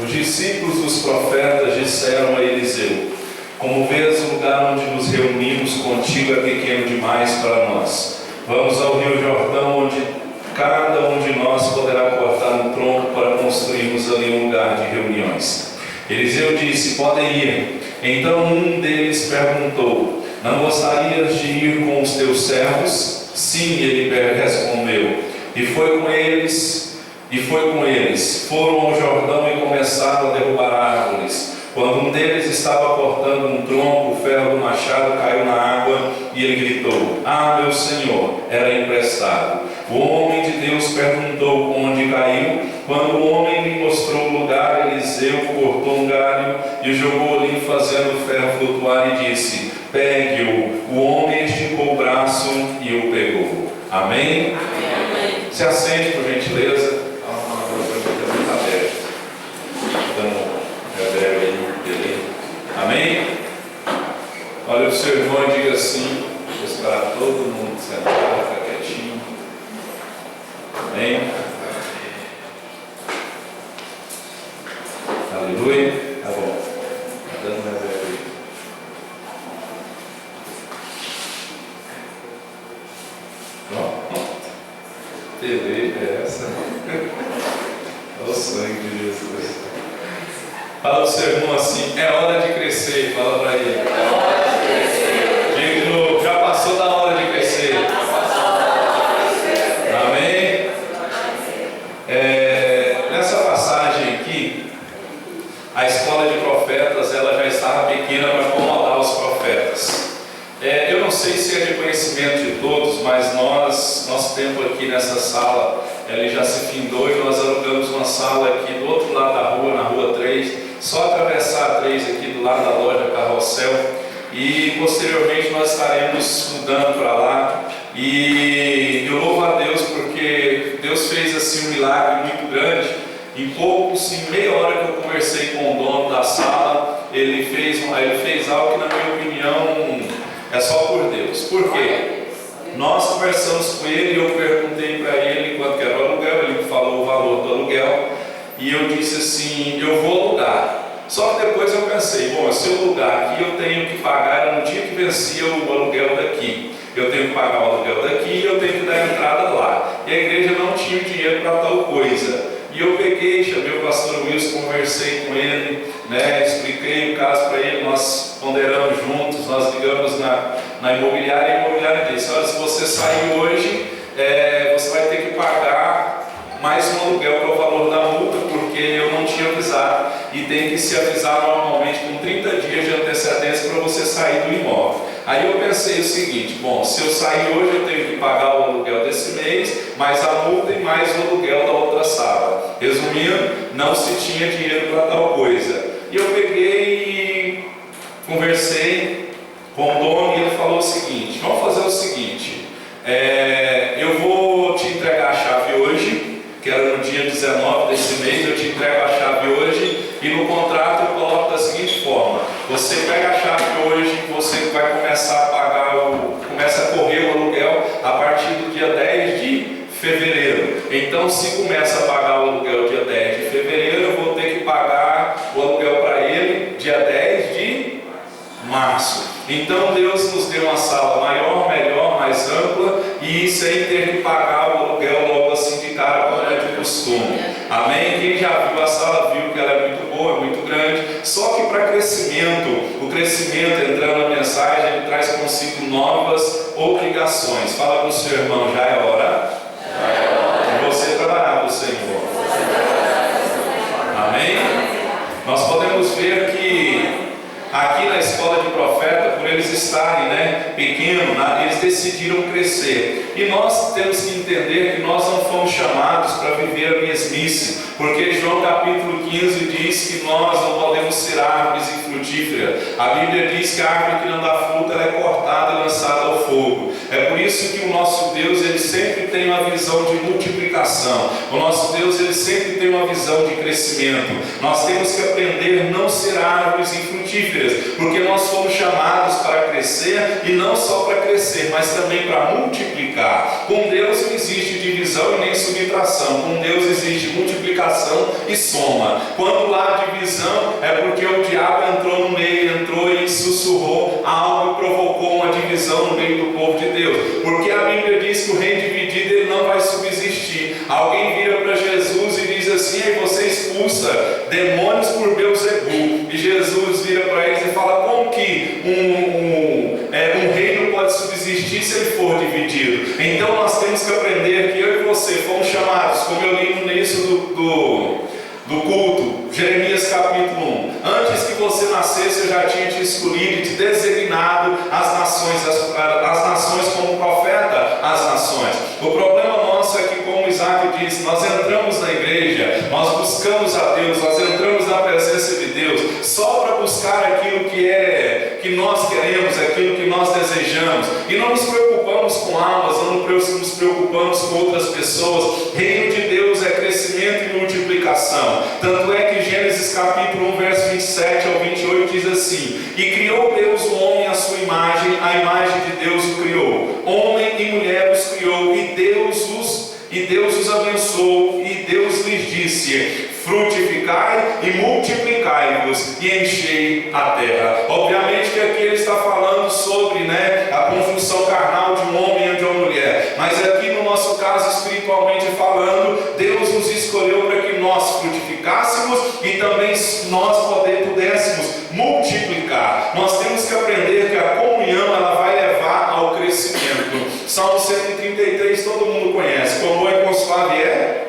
Os discípulos dos profetas disseram a Eliseu: como vês, o lugar onde nos reunimos contigo é pequeno demais para nós. Vamos ao rio Jordão, onde cada um de nós poderá cortar um tronco para construirmos ali um lugar de reuniões. Eliseu disse: podem ir. Então um deles perguntou: não gostarias de ir com os teus servos? Sim, ele respondeu. E foi com eles. Foram ao Jordão e começaram a derrubar árvores. Quando um deles estava cortando um tronco, o ferro do machado caiu na água e ele gritou: ah, meu senhor, era emprestado. O homem de Deus perguntou onde caiu. Quando o homem lhe mostrou o lugar, Eliseu cortou um galho e o jogou ali, fazendo o ferro flutuar, e disse: pegue-o. O homem esticou o braço e o pegou. Amém? Amém. Se assente, por gentileza. Amém? Olha o seu irmão e diga assim: vou esperar todo mundo sentar, ficar quietinho. Amém? Aleluia. Tá bom. Tá dando reserva aí. Pronto. TV é essa. Olha o sangue de Jesus. Fala o seu irmão assim: é hora de crescer. Fala para ele: é hora de crescer. Diga de novo: já passou da hora de crescer. Amém? Nessa passagem aqui, a escola de profetas ela já estava pequena para acomodar os profetas. Eu não sei se é de conhecimento de todos, mas nosso tempo aqui nessa sala ele já se findou e nós alugamos uma sala aqui do outro lado da rua, na rua 3. Só atravessar a 3 aqui do lado da loja Carrossel, e posteriormente nós estaremos mudando para lá. E eu louvo a Deus porque Deus fez assim um milagre muito grande. Em meia hora que eu conversei com o dono da sala, ele fez algo que, na minha opinião, é só por Deus. Por quê? Nós conversamos com ele e eu perguntei para ele quanto que era o aluguel. Ele me falou o valor do aluguel. E eu disse assim: eu vou alugar. Só que depois eu pensei: bom, se eu alugar aqui, eu tenho que pagar, no dia que vencia o aluguel daqui, eu tenho que pagar o aluguel daqui e eu tenho que dar entrada lá. E a igreja não tinha dinheiro para tal coisa. E eu peguei, chamei o pastor Wilson, conversei com ele, expliquei o caso para ele, nós ponderamos juntos, nós ligamos na imobiliária, e a imobiliária disse: olha, se você sair hoje, você vai ter que pagar mais um aluguel, que é o valor da multa, porque eu não tinha avisado, e tem que se avisar normalmente com 30 dias de antecedência para você sair do imóvel. Aí eu pensei o seguinte: bom, se eu sair hoje eu tenho que pagar o aluguel desse mês, mais a multa e mais o aluguel da outra sala. Resumindo, não se tinha dinheiro para tal coisa. E eu peguei e conversei com o dono e ele falou o seguinte: vamos fazer o seguinte, eu vou te entregar a chave hoje, que era no dia 19 desse mês, eu te entrego a chave hoje, e no contrato eu coloco da seguinte forma: você pega a chave hoje, você vai começar a pagar, começa a correr o aluguel a partir do dia 10 de fevereiro. Então, se começa a pagar o aluguel dia 10 de fevereiro, eu vou ter que pagar o aluguel para ele dia 10 de março. Então Deus nos deu uma sala maior, melhor, mais ampla, e sem ter que pagar o aluguel logo assim de cara, como é de costume. Amém? Quem já viu a sala viu que ela é muito boa, é muito grande. Só que para crescimento, o crescimento, entrando na mensagem, ele traz consigo novas obrigações. Fala para o seu irmão: já é hora de você trabalhar para o Senhor. Amém? Nós podemos ver que aqui na escola de profeta, por eles estarem pequenos, eles decidiram crescer. E nós temos que entender que nós não fomos chamados para viver a mesmice, porque João capítulo 15 diz que nós não podemos ser árvores infrutíferas. A Bíblia diz que a árvore que não dá fruta ela é cortada e lançada ao fogo. É por isso que o nosso Deus ele sempre tem uma visão de multiplicação. O nosso Deus ele sempre tem uma visão de crescimento. Nós temos que aprender a não ser árvores infrutíferas, porque nós fomos chamados para crescer, e não só para crescer, mas também para multiplicar. Com Deus não existe divisão divisão e nem subtração. Com Deus existe multiplicação e soma. Quando há divisão, é porque o diabo entrou no meio, entrou e sussurrou algo e provocou uma divisão no meio do povo de Deus. Porque a Bíblia diz que o reino dividido ele não vai subsistir. Alguém vira para Jesus e diz assim: aí você expulsa demônios por Beelzebul. E Jesus vira para eles e fala: como que um reino pode subsistir se ele for dividido? Então nós temos que aprender que eu e você fomos chamados, como eu li no início do culto, Jeremias capítulo 1. Antes que você nascesse, eu já tinha te escolhido e te designado as nações como profeta às nações. O problema nosso é que, como Isaac disse, nós entramos na igreja, nós buscamos a Deus, nós entramos na presença de Deus só para buscar aquilo que nós queremos, aquilo que nós desejamos, e não nos preocupamos com almas, não nos preocupamos com outras pessoas. Reino de Deus é crescimento e multiplicação. Tanto é que Gênesis capítulo 1, verso 27 ao 28 diz assim: e criou Deus o homem à sua imagem, a imagem de Deus o criou, homem e mulher os criou, e Deus os abençoou, e Deus lhes disse: frutificai e multiplicai-vos e enchei a terra. Obviamente que aqui ele está falando sobre a conjunção carnal de um homem e de uma mulher, mas aqui no nosso caso, espiritualmente falando, Deus nos escolheu para que nós frutificássemos e também nós pudéssemos multiplicar. Nós temos que aprender que a comunhão ela vai levar ao crescimento. Salmo 133 todo mundo conhece: quão bom e quão suave é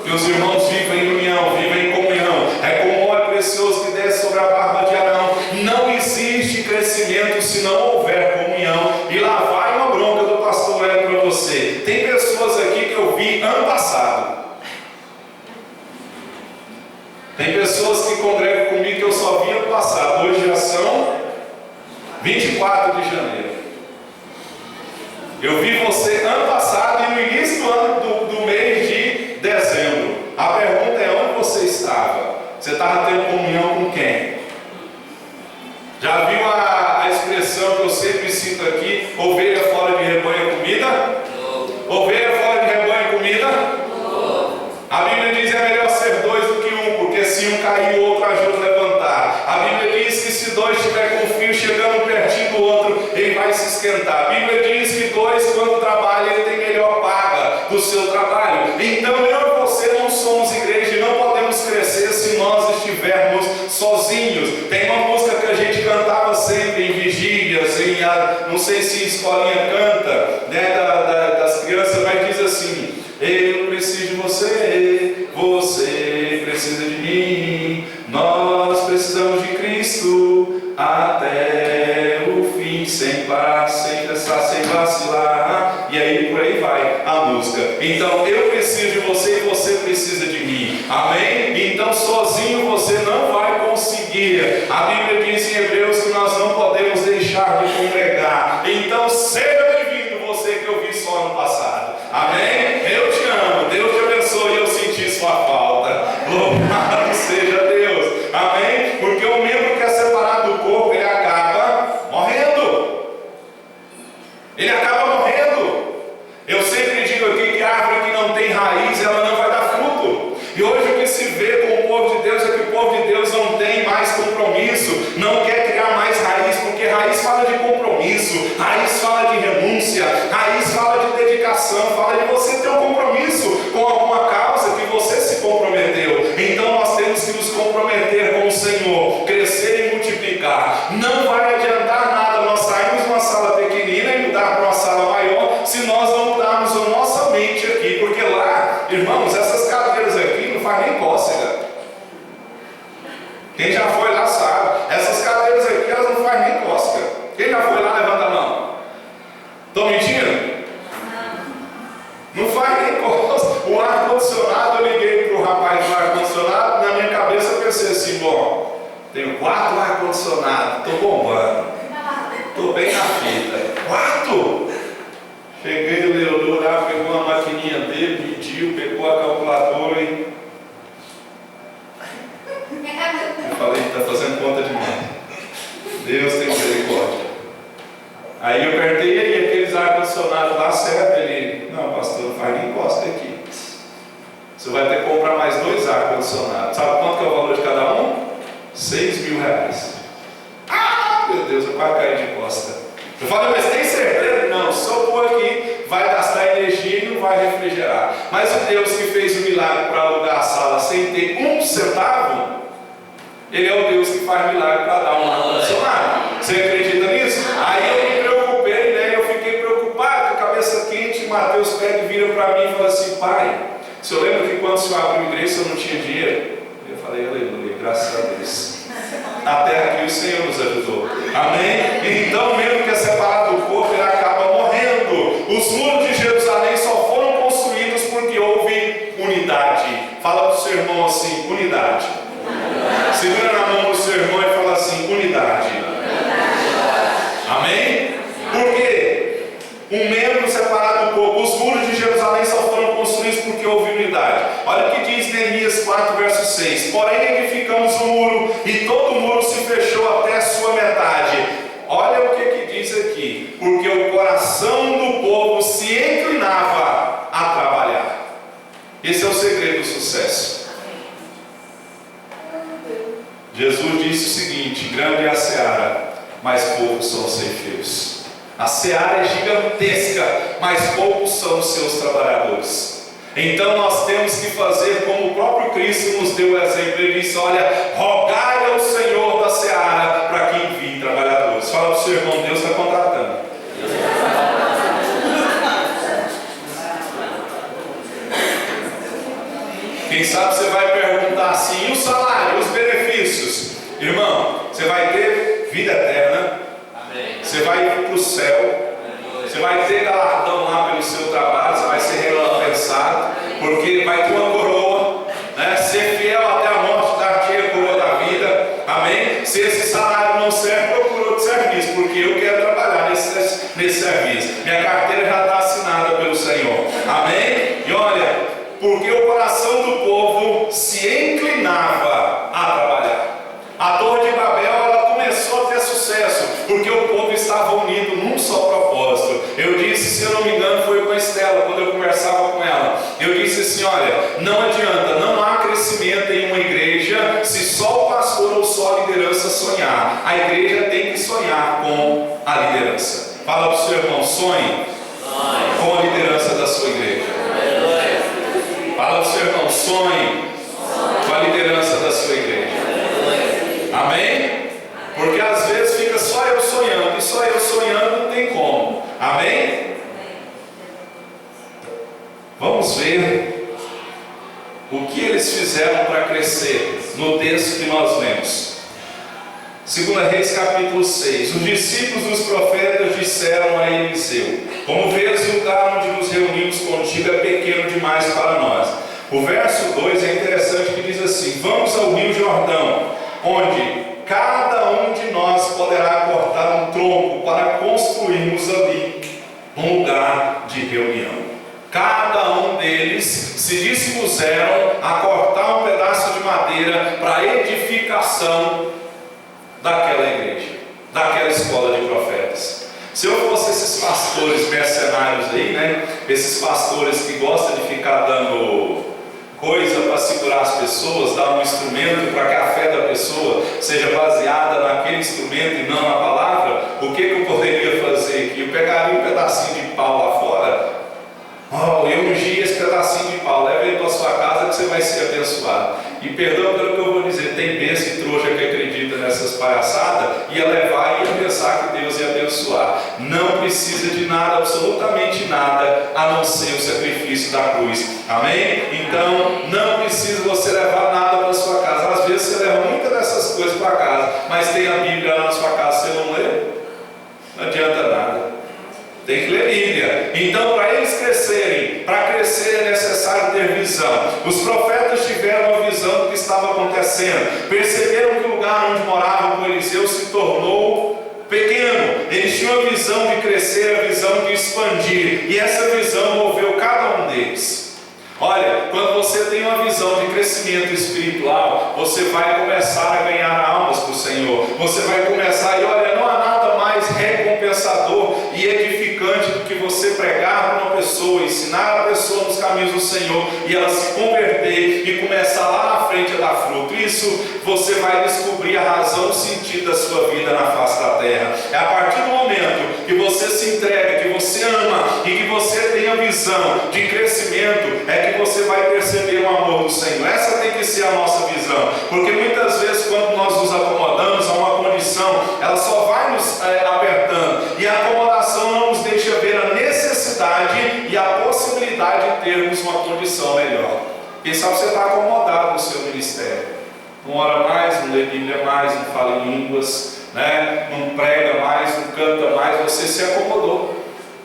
que os irmãos vivem em união, vivem em comunhão. É como óleo precioso que desce sobre a barba de Arão. Não existe crescimento se não houver comunhão. E lá vai uma bronca do pastor Hélio para você. Tem pessoas aqui que eu vi ano passado. Tem pessoas que congregam comigo que eu só vi ano passado. Hoje já são 24 de janeiro. Eu vi você ano passado e no início do mês de dezembro. A pergunta é: onde você estava? Você estava tendo comunhão com quem? Já viu a expressão que eu sempre cito aqui: ovelha fora de rebanho é comida? Ovelha fora de rebanho é comida? A Bíblia diz que é melhor ser dois do que um, porque se um cair, o outro ajuda a levantar. A Bíblia diz que se dois estiverem com frio chegando pertinho do outro, ele vai se esquentar. A Bíblia diz que dois, quando trabalham, ele tem melhor paga do seu trabalho. Então eu e você não somos igreja e não podemos crescer se nós estivermos sozinhos. Tem uma música que a gente cantava sempre em vigílias, não sei se escolinha canta, das crianças, mas diz assim: eu preciso de você, você precisa de mim, nós precisamos de Cristo até o fim, sem parar, sem cessar, sem vacilar. E aí por aí vai a música. Então eu preciso de você e você precisa de mim. Amém? Então sozinho você não vai conseguir. A Bíblia diz em Hebreus que nós não podemos deixar de congregar. Então seja bem-vindo, você que eu vi só ano passado. Amém? Eu te amo, Deus te abençoe. Eu senti sua falta. Louvado seja Deus. Amém? Porque o membro que é separado do corpo, ele acaba morrendo. Ele acaba morrendo. Eu sempre digo aqui que a árvore que não tem raiz, ela não vai dar fruto. E hoje o que se vê com o povo de Deus é que o povo de Deus não tem mais compromisso, não quer criar mais raiz, porque raiz fala de compromisso, raiz fala de renúncia, raiz fala de dedicação, fala de você ter um compromisso com alguma causa que você se comprometeu. Então nós temos que nos comprometer com o Senhor, crescer e multiplicar. Não vai adiantar nada nós sairmos de uma sala pequenina e mudar para uma sala maior se nós não mudarmos a nossa mente aqui, porque lá, irmãos, essas cadeiras aqui não faz nem cócega. Quem já foi lá sabe, essas cadeiras aqui elas não faz nem cócega. Quem já foi lá, levanta a mão. Estou mentindo? Não faz nem cócega. O ar-condicionado, eu liguei para o rapaz do ar-condicionado, na minha cabeça eu pensei assim: bom, tenho 4 ar-condicionados, estou bombando, estou bem na fita. 4? Cheguei, ele olhou lá, pegou uma maquininha dele, mediu, pegou a calculadora e... eu falei: está fazendo conta demais. Deus tem misericórdia. Aí eu perguntei: e aí, aqueles ar-condicionados lá, certo? Ele: não, pastor, não faz nem costa aqui. Você vai ter que comprar mais 2 ar-condicionados. Sabe quanto que é o valor de cada um? 6 mil reais. Ah, meu Deus, eu quase caí de costa. Eu falei, mas tem certeza? Não, só pôr aqui, vai gastar energia e não vai refrigerar. Mas o Deus que fez o milagre para alugar a sala sem ter 1 centavo, Ele é o Deus que faz milagre para dar um ar-condicionado. Você acredita nisso? Aí eu me preocupei, né? Eu fiquei preocupado, com a cabeça quente. Mateus pega e vira para mim e fala assim: pai, o senhor lembra que quando o senhor abriu a igreja, o senhor não tinha dinheiro? Eu falei, aleluia, graças a Deus. Até aqui o Senhor nos ajudou. Amém? Então, mesmo que é separado do corpo, ele acaba morrendo. Os muros de Jerusalém só foram construídos porque houve unidade. Fala para o seu irmão assim: unidade. Segura na mão do seu irmão e fala assim: unidade. Amém? Por quê? Um membro separado do corpo. Os muros de Jerusalém só foram construídos porque houve unidade. Olha o que diz Neemias 4, verso 6. Porém edificamos o muro, e todo o muro se fechou até a sua metade. Olha o que diz aqui: porque o coração do povo se inclinava a trabalhar. Esse é o segredo do sucesso. Jesus disse o seguinte: grande é a seara, mas poucos são os ceifeiros. A seara é gigantesca, mas poucos são os seus trabalhadores. Então nós temos que fazer como o próprio Cristo nos deu o exemplo. Ele disse: olha, rogai ao Senhor da seara para que envie trabalhadores. Fala para o seu irmão: Deus está contratando. Quem sabe você vai perguntar assim: e o salário, os benefícios? Irmão, você vai ter vida eterna. Você vai ir para o céu. Você vai ter galardão lá pelo seu trabalho. Você vai ser recompensado, porque vai ter uma coroa, né? Ser fiel até a morte, dar-te a coroa da vida. Amém? Se esse salário não serve, procura outro serviço, porque eu quero trabalhar nesse serviço. Minha carteira já está assinada pelo Senhor. Amém? E olha, porque o coração do povo se inclinava a trabalhar. A Torre de Babel, ela começou a ter sucesso, porque o povo estava unido num só propósito. Eu disse, se eu não me engano, foi com a Estela, quando eu conversava com ela. Eu disse assim: olha, não adianta, não há crescimento em uma igreja se só o pastor ou só a liderança sonhar. A igreja tem que sonhar com a liderança. Fala para o seu irmão: sonhe com a liderança da sua igreja. Fala para o seu irmão: sonhe com a liderança da sua igreja. Amém? Porque às vezes fica só eu sonhando, e só eu sonhando não tem como. Amém? Vamos ver o que eles fizeram para crescer no texto que nós lemos. 2 Reis capítulo 6. Os discípulos dos profetas disseram a Eliseu: como vês, o lugar onde nos reunimos contigo é pequeno demais para nós. O verso 2 é interessante, que diz assim: vamos ao rio Jordão, onde cada um de nós poderá cortar um tronco para construirmos ali um lugar de reunião. Cada um deles se dispuseram a cortar um pedaço de madeira para a edificação daquela igreja, daquela escola de profetas. Se eu fosse esses pastores mercenários aí, né? Esses pastores que gostam de ficar dando coisa para segurar as pessoas, dar um instrumento para que a fé da pessoa seja baseada naquele instrumento e não na palavra, o que eu poderia fazer aqui? Eu pegaria um pedacinho de pau lá fora. Eu ungi esse pedacinho de pau, leve ele para a sua casa que você vai ser abençoado. E perdão pelo que eu vou dizer, tem besta e trouxa que acredita nessas palhaçadas, ia levar e ia pensar que Deus ia abençoar. Não precisa de nada, absolutamente nada, a não ser o sacrifício da cruz. Amém? Então, não precisa você levar nada para a sua casa. Às vezes você leva muitas dessas coisas para casa, mas tem a Bíblia lá na sua casa, você não lê? Não adianta nada. Tem que ler Bíblia. Então, para eles crescerem, para crescer é necessário ter visão. Os profetas tiveram a visão do que estava acontecendo. Perceberam que o lugar onde moravam com Eliseu se tornou pequeno. Eles tinham a visão de crescer, a visão de expandir. E essa visão moveu cada um deles. Olha, quando você tem uma visão de crescimento espiritual, você vai começar a ganhar almas para o Senhor. Você vai começar, e olha, não há nada mais recompensador e edificante do que você pregar para uma pessoa, ensinar a pessoa nos caminhos do Senhor, e ela se converter e começar lá na frente a dar fruto. Isso você vai descobrir a razão, o sentido da sua vida na face da terra. É a partir do momento que você se entrega, que você ama e que você tem a visão de crescimento, é que você vai perceber o amor do Senhor. Essa tem que ser a nossa visão, porque muitas vezes quando nós nos acomodamos a uma condição, ela só vai nos apertando, e a acomodação não nos deixa ver a necessidade e a possibilidade de termos uma condição melhor. Quem sabe você está acomodado no seu ministério, não ora mais, não lê Bíblia mais, não fala em línguas, não prega mais, não canta mais, você se acomodou.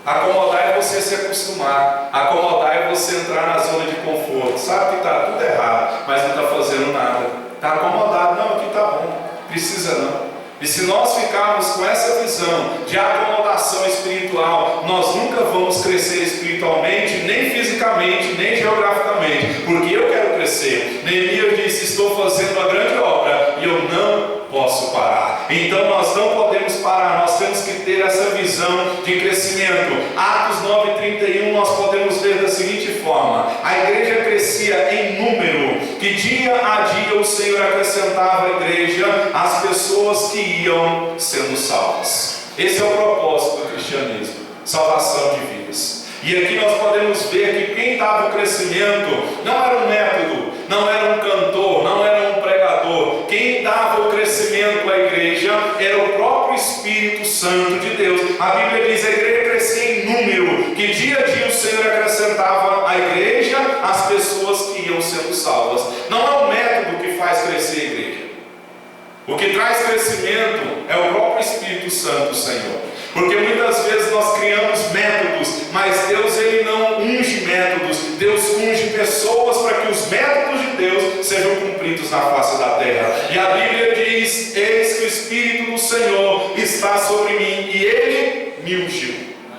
Acomodar é você se acostumar, acomodar é você entrar na zona de conforto. Sabe que está tudo errado, mas não está fazendo nada, está acomodado. Não, aqui está bom, precisa não. E se nós ficarmos com essa visão de acomodação espiritual, nós nunca vamos crescer espiritualmente, nem fisicamente, nem geograficamente, porque eu quero crescer. Neemias disse: estou fazendo uma grande obra e eu não posso parar. Então nós não podemos parar, nós temos que ter essa visão de crescimento. Atos 9:31 nós podemos ler da seguinte forma: a igreja crescia em número, que dia a dia o Senhor acrescentava à igreja as pessoas que iam sendo salvas. Esse é o propósito do cristianismo, salvação de vidas. E aqui nós podemos ver que quem dava o crescimento não era um método, não era um cantor, não era um pregador. Quem dava o crescimento à igreja era o próprio Espírito Santo de Deus. A Bíblia diz: a igreja crescia em número, que dia a dia o Senhor acrescentava à igreja as pessoas que iam sendo salvas. Não é o método que faz crescer a igreja. O que traz crescimento é o próprio Espírito Santo do Senhor. Porque muitas vezes nós criamos métodos, mas Deus ele não unge métodos. Deus unge pessoas para que os métodos de Deus sejam cumpridos na face da terra. E a Bíblia diz: eis que o Espírito do Senhor está sobre mim, e Ele me ungiu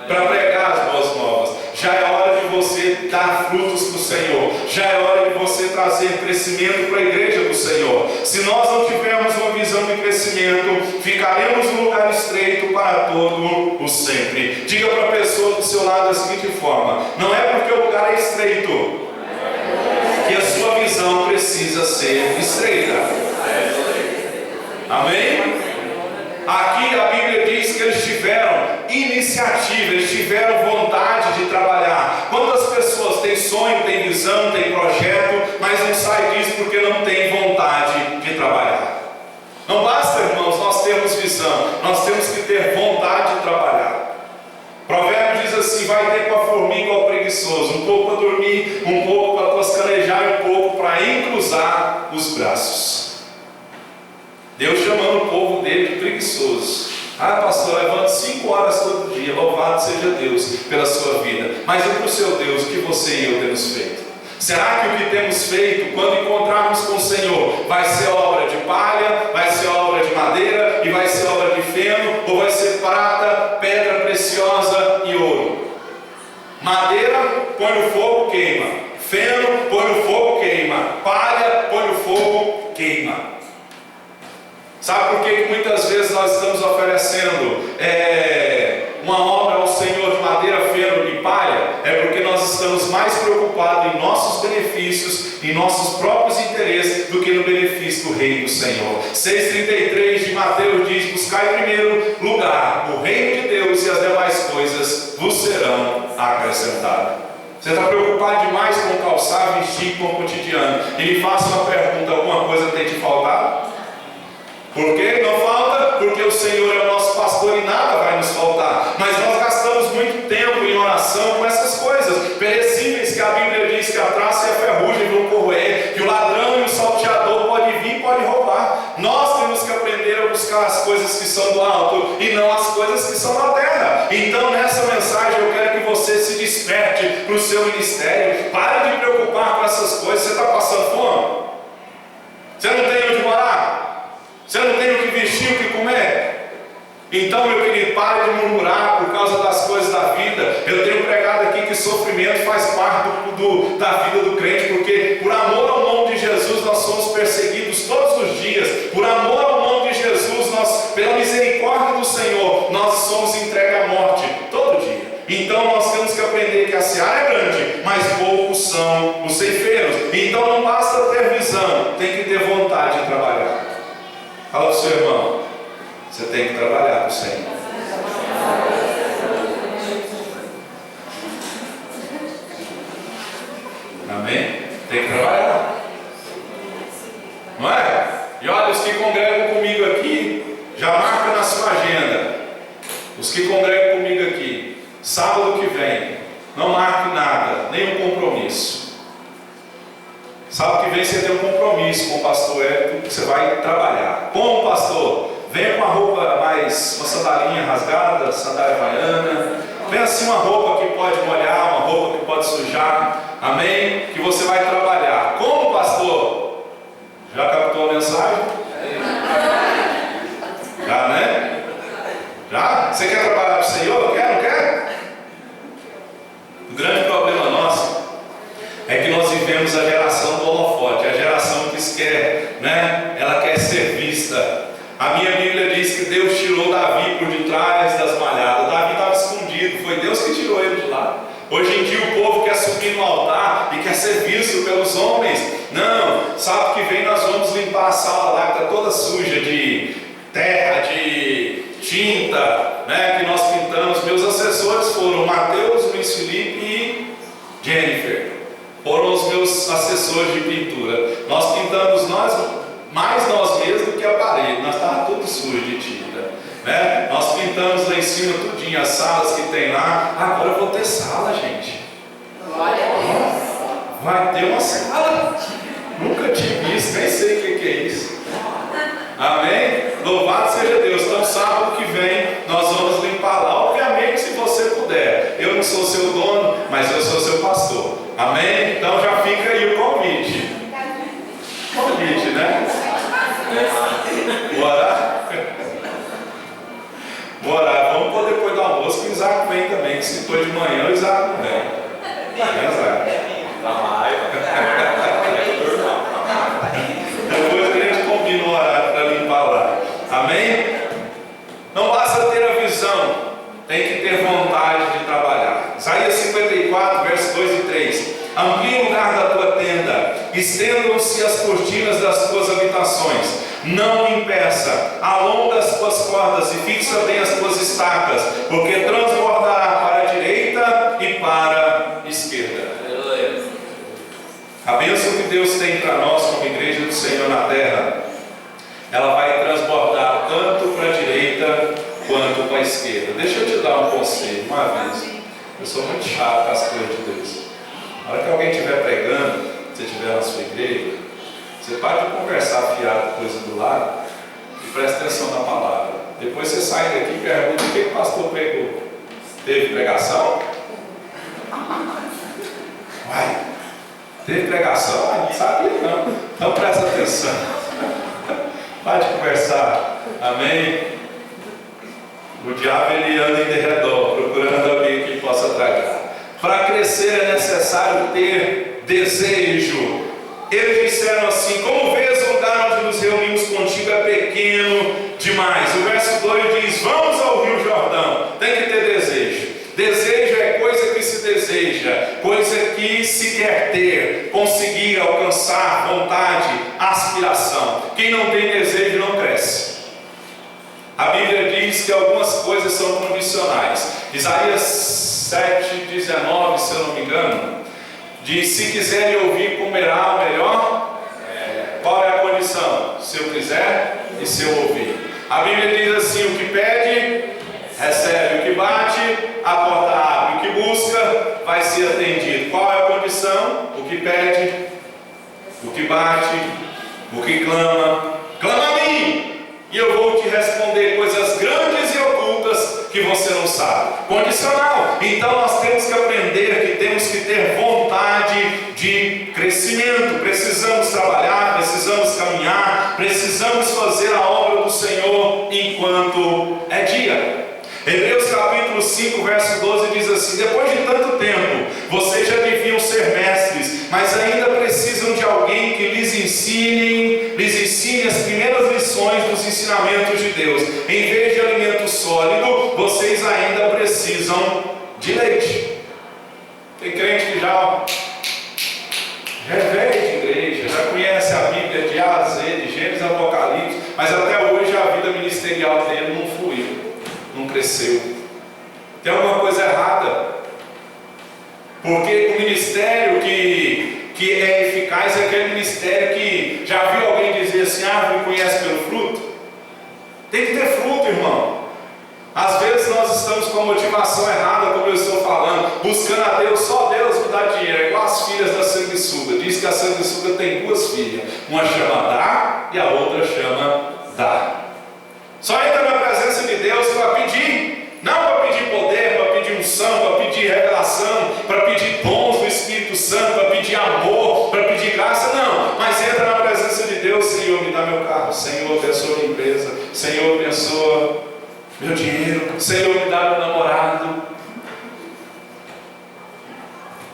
para pregar as boas novas. Já é hora de você dar frutos para o Senhor. Já é hora de você trazer crescimento para a igreja do Senhor. Se nós não tivermos uma visão de crescimento, ficaremos no lugar estreito para todo o sempre. Diga para a pessoa do seu lado da seguinte forma: não é porque o lugar é estreito que a sua visão precisa ser estreita. Amém? Aqui a Bíblia diz que eles tiveram iniciativa, eles tiveram vontade de trabalhar. Quantas pessoas têm sonho, têm visão, têm projeto, mas não saem disso porque não têm vontade de trabalhar? Não basta, irmãos, nós termos visão, nós temos que ter vontade de trabalhar. Provérbio diz assim: vai ter com a formiga ao preguiçoso, um pouco para dormir, um pouco para toscanejar, um pouco para encruzar os braços. Deus chamando o povo dele de preguiçoso. Ah, pastor, levante 5 horas todo dia, louvado seja Deus pela sua vida. Mas e para o seu Deus, o que você e eu temos feito? Será que o que temos feito, quando encontrarmos com o Senhor, vai ser obra de palha, vai ser obra de madeira, e vai ser obra de feno, ou vai ser prata, pedra preciosa e ouro? Madeira, põe no fogo, queima. Feno, põe no fogo, queima. Palha, põe no fogo, queima. Sabe por que muitas vezes nós estamos oferecendo uma obra ao Senhor de madeira, feno e palha? É porque nós estamos mais preocupados em nossos benefícios, em nossos próprios interesses, do que no benefício do reino do Senhor. 6,33 de Mateus diz: buscai em primeiro lugar o reino de Deus, e as demais coisas vos serão acrescentadas. Você está preocupado demais com calçar, vestir, com o cotidiano. E me faça uma pergunta: alguma coisa tem te faltado? Por que não falta? Porque o Senhor é o nosso pastor e nada vai nos faltar. Mas nós gastamos muito tempo em oração com essas coisas perecíveis que a Bíblia diz que a traça e a ferrugem vão corroer, que o ladrão e o salteador pode vir e pode roubar. Nós temos que aprender a buscar as coisas que são do alto e não as coisas que são da terra. Então nessa mensagem eu quero que você se desperte para o seu ministério. Pare de preocupar com essas coisas. Você está passando fome? Você não tem onde morar? Você não tem o que vestir, o que comer? Então, meu querido, pare de murmurar por causa das coisas da vida. Eu tenho pregado aqui que sofrimento faz parte da vida do crente, porque por amor ao nome de Jesus nós somos perseguidos todos os dias. Por amor ao nome de Jesus, pela misericórdia do Senhor, nós somos entregues à morte todo dia. Então nós temos que compreender que a seara é grande, mas poucos são os ceifeiros. Então não basta ter visão, tem que ter vontade de trabalhar. Fala para o seu irmão, você tem que trabalhar para o Senhor. Amém? Tem que trabalhar, não é? E olha, os que congregam comigo aqui, já marca na sua agenda. Os que congregam comigo aqui, sábado que vem, não marque nada, nenhum compromisso. Sábado que vem você tem um compromisso com o pastor Hélio, que você vai trabalhar. Como pastor? Venha com uma roupa mais, uma sandalinha rasgada, sandália havaiana. Venha assim uma roupa que pode molhar, uma roupa que pode sujar. Amém? Que você vai trabalhar. Como pastor? Já captou a mensagem? Já, né? Já? Você quer trabalhar para o Senhor? Quer? Não quer? O grande problema nosso é que nós vivemos a geração do holofote, a geração que quer, né? Ela quer ser vista. A minha Bíblia diz que Deus tirou Davi por detrás das malhadas. Davi estava escondido, foi Deus que tirou ele de lá. Hoje em dia o povo quer subir no altar e quer ser visto pelos homens. Não, sábado que vem nós vamos limpar a sala lá que está toda suja de terra, de tinta, né, que nós pintamos. Meus assessores foram Mateus, Luiz Felipe e Jennifer. Foram os meus assessores de pintura. Nós pintamos mais nós mesmos do que a parede. Nós estávamos tudo sujo de tinta, né? Nós pintamos lá em cima tudinho, as salas que tem lá. Agora eu vou ter sala, gente. Vai ter uma sala. Nunca tive isso, nem sei o que é isso. Amém? Louvado seja Deus. Então sábado que vem nós vamos limpar lá. Obviamente, se você puder. Eu não sou seu dono, mas eu sou seu pastor. Amém? Então já fica aí o convite. Convite, né? Bora? Bora. Vamos pôr depois do almoço que o Isaac vem também. Que se for de manhã, o Isaac não vem. Depois a gente combina o horário para limpar lá. Amém? Não basta ter a visão, tem que ter vontade de trabalhar. Isaías 54, versos 2 e 3. Amplie o lugar da tua tenda, estendam-se as cortinas das tuas habitações. Não impeça, alonga as tuas cordas e fixa bem as tuas estacas, porque transbordará para a direita e para a esquerda. A bênção que Deus tem para nós como igreja do Senhor na terra, ela vai transbordar tanto para a direita quanto para a esquerda. Deixa eu te dar um conselho, uma vez. Eu sou muito chato com as coisas de Deus. Na hora que alguém estiver pregando, se estiver na sua igreja, você para de conversar fiado com coisa do lado e presta atenção na palavra. Depois você sai daqui e pergunta o que o pastor pregou. Teve pregação? Vai. Teve pregação? Ah, não sabia não. Então presta atenção. Para de conversar. Amém? O diabo ele anda em derredor, procurando alguém que possa tragar. Para crescer é necessário ter desejo. Eles disseram assim: como vês, o lugar onde nos reunimos contigo é pequeno demais. O verso 2 diz: vamos ao Rio Jordão. Tem que ter desejo. Desejo é coisa que se deseja, coisa que se quer ter, conseguir, alcançar, vontade, aspiração. Quem não tem desejo não cresce. A Bíblia diz que algumas coisas são condicionais. Isaías 7,19, se eu não me engano, diz: se quiser me ouvir, comerá o melhor. Qual é a condição? Se eu quiser e se eu ouvir. A Bíblia diz assim: o que pede, recebe. O que bate, a porta abre. O que busca, vai ser atendido. Qual é a condição? O que pede, o que bate, o que clama. Clama a mim, e eu vou te responder coisas grandes e ocultas que você não sabe. Condicional. Então nós temos que aprender que temos que ter vontade de crescimento. Precisamos trabalhar, precisamos caminhar, precisamos fazer a obra do Senhor enquanto é dia. Hebreus capítulo 5, verso 12 diz assim: depois de tanto tempo, vocês já deviam ser mestres, mas ainda precisam de alguém que lhes ensine as primeiras lições dos ensinamentos de Deus. Em vez de alimento sólido, vocês ainda precisam de leite. aconteceu. Tem alguma coisa errada. Porque o ministério que é eficaz é aquele ministério que, já viu alguém dizer assim, árvore conhece pelo fruto? Tem que ter fruto, irmão. Às vezes nós estamos com a motivação errada, como eu estou falando, buscando a Deus, só Deus me dá dinheiro, é igual as filhas da sanguessuga. Diz que a sanguessuga tem duas filhas, uma chama Dá e a outra chama Dá. Só entra na presença de Deus para pedir, não para pedir poder, para pedir unção, para pedir revelação, para pedir dons do Espírito Santo, para pedir amor, para pedir graça, não, mas entra na presença de Deus. Senhor, me dá meu carro, Senhor, abençoa minha empresa, Senhor, abençoa meu dinheiro, Senhor, me dá meu namorado.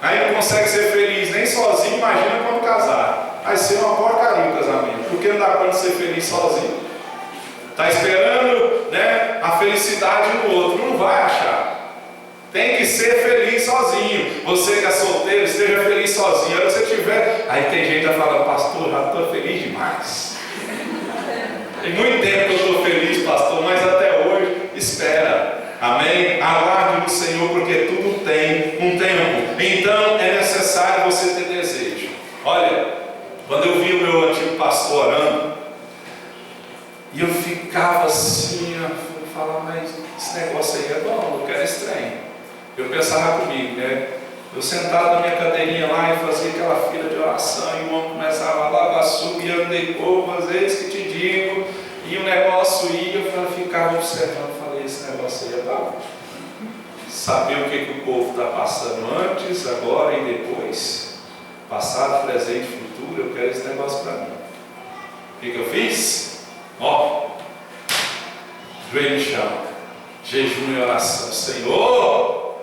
Aí não consegue ser feliz nem sozinho, imagina quando casar. Vai ser uma porcaria o casamento, porque não dá para ser feliz sozinho. Está esperando, né, a felicidade no outro, não vai achar. Tem que ser feliz sozinho. Você que é solteiro, esteja feliz sozinho. Aí você tiver, aí tem gente que fala, pastor, já estou feliz demais. Tem muito tempo que eu estou feliz, pastor, mas até hoje, espera. Amém? Aguarde no Senhor, porque tudo tem um tempo. Então é necessário você ter desejo. Olha, quando eu vi o meu antigo pastor orando, e eu ficava assim, eu falava, mas esse negócio aí é bom, eu quero esse trem. Eu pensava comigo, né? Eu sentado na minha cadeirinha lá e fazia aquela fila de oração, e o homem começava a lavar suco, e eu andei poucas vezes que te digo, e o negócio ia, eu ficava observando, falei, esse negócio aí é bom. Saber o que o povo está passando antes, agora e depois, passado, presente, futuro, eu quero esse negócio para mim. O que eu fiz? Ó, joelho no chão, jejum e oração. Senhor,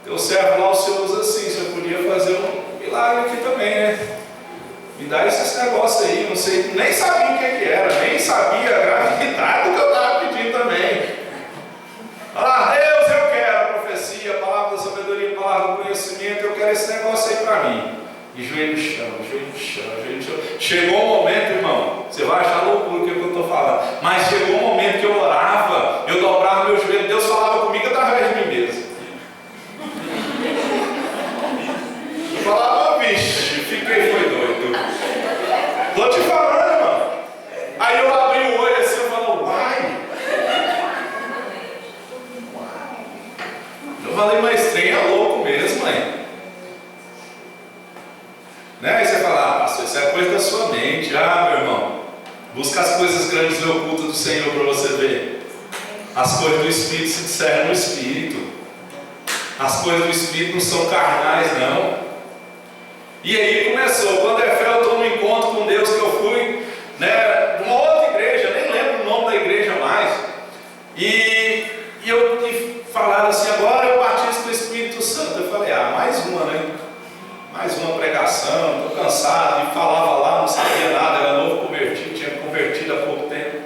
teu servo lá, o Senhor usa assim, você podia fazer um milagre aqui também, né? Me dá esses negócios aí, não sei, nem sabia o que era, nem sabia a gravidade do que eu estava pedindo também. Fala, Deus, eu quero a profecia, a palavra da sabedoria, a palavra do conhecimento, eu quero esse negócio aí para mim. E joelho no chão, joelho no chão, joelho no chão. Chegou um momento, irmão, você vai achar loucura o que eu estou falando, mas chegou um momento que eu orava, eu dobrava meu joelho, Deus falava comigo através de mim mesmo. Eu falava, vixe, fiquei, foi doido. Estou te falando, irmão. Aí eu abri o olho assim, eu falo, uai. Eu falei, mas trem é louco mesmo, mãe. Né? Aí você fala, pastor, isso é coisa da sua mente. Meu irmão, busca as coisas grandes e ocultas do Senhor para você ver. As coisas do Espírito se discernem no Espírito. As coisas do Espírito não são carnais, não. E aí começou, quando é fé, eu estou no encontro com Deus que eu fui, né, de uma outra igreja, nem lembro o nome da igreja mais. E eu me falaram assim, agora eu batismo do Espírito Santo. Eu falei, mais uma, né? Mais uma pregação, estou cansado, e falava lá, não sabia nada, era novo convertido, tinha convertido há pouco tempo.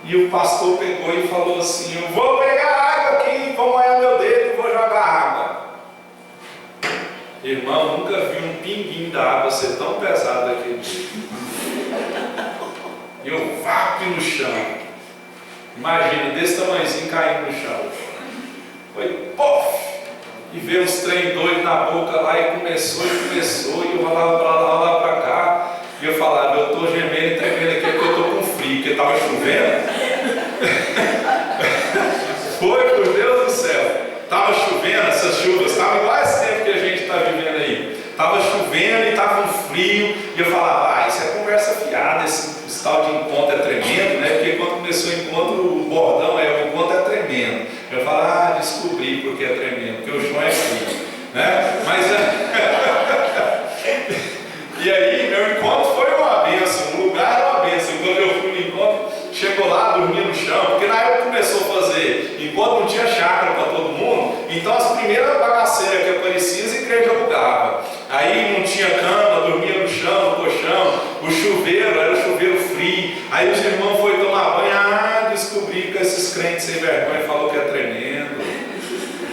E o pastor pegou e falou assim, eu vou pegar água aqui, vou molhar meu dedo e vou jogar água. Irmão, nunca vi um pinguinho da água ser tão pesado daquele dia. E eu vapo no chão. Imagina, desse tamanhozinho caindo no chão. Foi, pof! E veio uns trem doidos na boca lá, e começou, e eu rolava para lá, rolava para cá, e eu falava, eu estou gemendo e tremendo aqui porque eu estou com frio, porque estava chovendo. Foi, por Deus do céu, estava chovendo, essas chuvas, estava igual esse tempo que a gente está vivendo aí, estava chovendo e estava um frio, e eu falava, isso é conversa fiada, esse tal de encontro é tremendo, né? Porque quando começou o encontro, o bordão o encontro é tremendo. Eu falo, descobri porque é tremendo, porque o chão é frio, né? Mas e aí, meu encontro foi uma bênção, o lugar era uma bênção. Quando eu fui no encontro, chegou lá, dormia no chão, porque na época começou a fazer, enquanto não tinha chácara para todo mundo, então as primeiras bagaceiras que apareciam, as igrejas alugavam. Aí não tinha cama, dormia no chão, no colchão, o chuveiro era o chuveiro frio. Aí os irmãos foram tomar banho, descobri que esses crentes sem vergonha falou que é tremendo.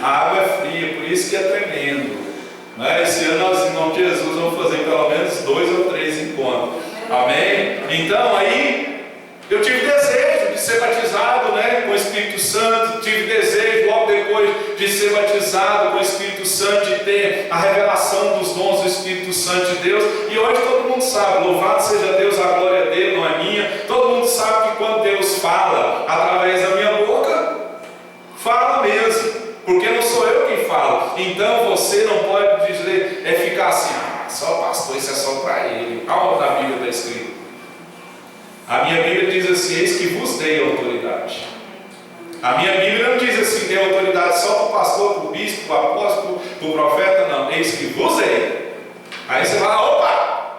A água é fria, por isso que é tremendo. Né? Esse ano nós, em nome de Jesus, vamos fazer pelo menos 2 ou 3 encontros. Amém? Então aí eu tive desejo de ser batizado, né, com o Espírito Santo, tive desejo logo depois de ser batizado com o Espírito Santo, de ter a revelação dos dons do Espírito Santo de Deus. E hoje todo mundo sabe, louvado seja Deus, a glória dele, não é minha. Todo mundo sabe que quando Deus fala através da minha boca, fala mesmo, porque não sou eu quem falo. Então você não pode dizer, ficar assim, só pastor, isso é só para ele. Aonde na Bíblia está escrito? A minha Bíblia diz assim, eis que vos dei autoridade. A minha Bíblia não diz assim, dei autoridade só para o pastor, para o bispo, para o apóstolo, para o profeta, não. Eis que vos dei. Aí você fala, opa!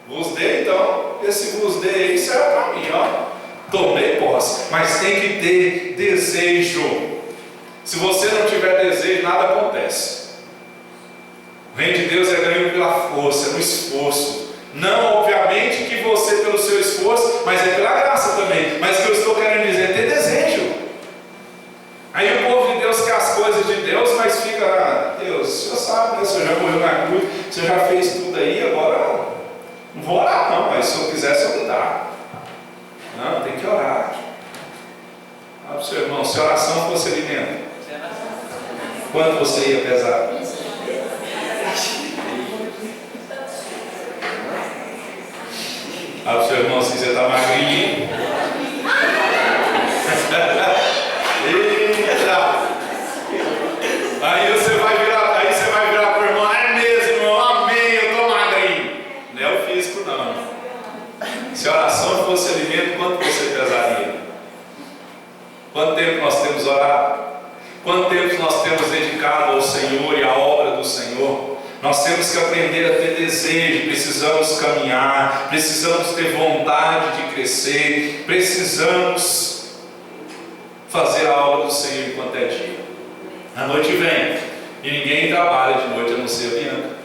Vos dei, então, esse vos dei aí serve para mim, ó. Tomei posse, mas tem que ter desejo. Se você não tiver desejo, nada acontece. O reino de Deus é ganho pela força, no esforço. Não, obviamente, que você pelo seu esforço, mas é pela graça também. Mas o que eu estou querendo dizer é ter desejo. Aí o povo de Deus quer as coisas de Deus, mas fica, Deus, o Senhor sabe, né? O Senhor já morreu na cruz, o Senhor já fez tudo aí, agora não vou orar não, mas se eu quiser, o Senhor me dá. Não, tem que orar. Fala para o seu irmão, se a oração fosse alimento, quanto você ia pesar? Fala para o seu irmão, se você está magrinho. Eita! Aí você vai virar para o irmão, é mesmo, irmão, amém, eu estou magrinho. Não é o físico não. Se a oração fosse alimento, quanto você pesaria? Quanto tempo nós temos orado? Quanto tempo nós temos dedicado ao Senhor e à obra do Senhor? Nós temos que aprender a ter desejo, precisamos caminhar, precisamos ter vontade de crescer, precisamos fazer a obra do Senhor enquanto é dia. A noite vem e ninguém trabalha de noite a não ser a Bianca.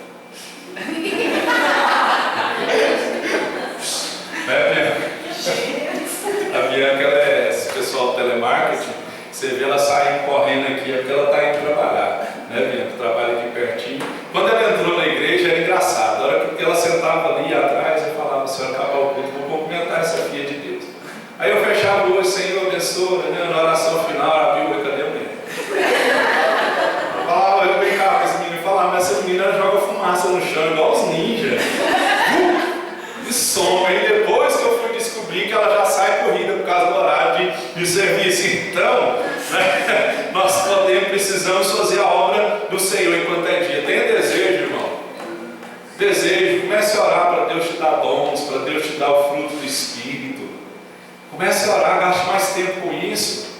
A Bianca, ela é esse pessoal do telemarketing. Você vê ela saindo correndo aqui, é porque ela está indo trabalhar, né, Bianca? Trabalha aqui pertinho. Quando ela entrou na igreja era engraçado. A hora que ela sentava ali atrás, eu falava, se eu acabar o culto, vou cumprimentar essa filha de Deus. Aí eu fechava o olho, Senhor abençoa, né? Na oração final, a Bíblia, cadê o menino? Eu falava, eu vem cá com esse menino, falava, mas essa menina joga fumaça no chão, igual os ninjas. De som. Aí depois que eu fui descobrir que ela já sai corrida por causa do horário de serviço. Então, né, nós precisamos fazer a obra do Senhor enquanto é dia. Tenha desejo, irmão. Desejo. Comece a orar para Deus te dar dons, para Deus te dar o fruto do Espírito. Comece a orar, gaste mais tempo com isso.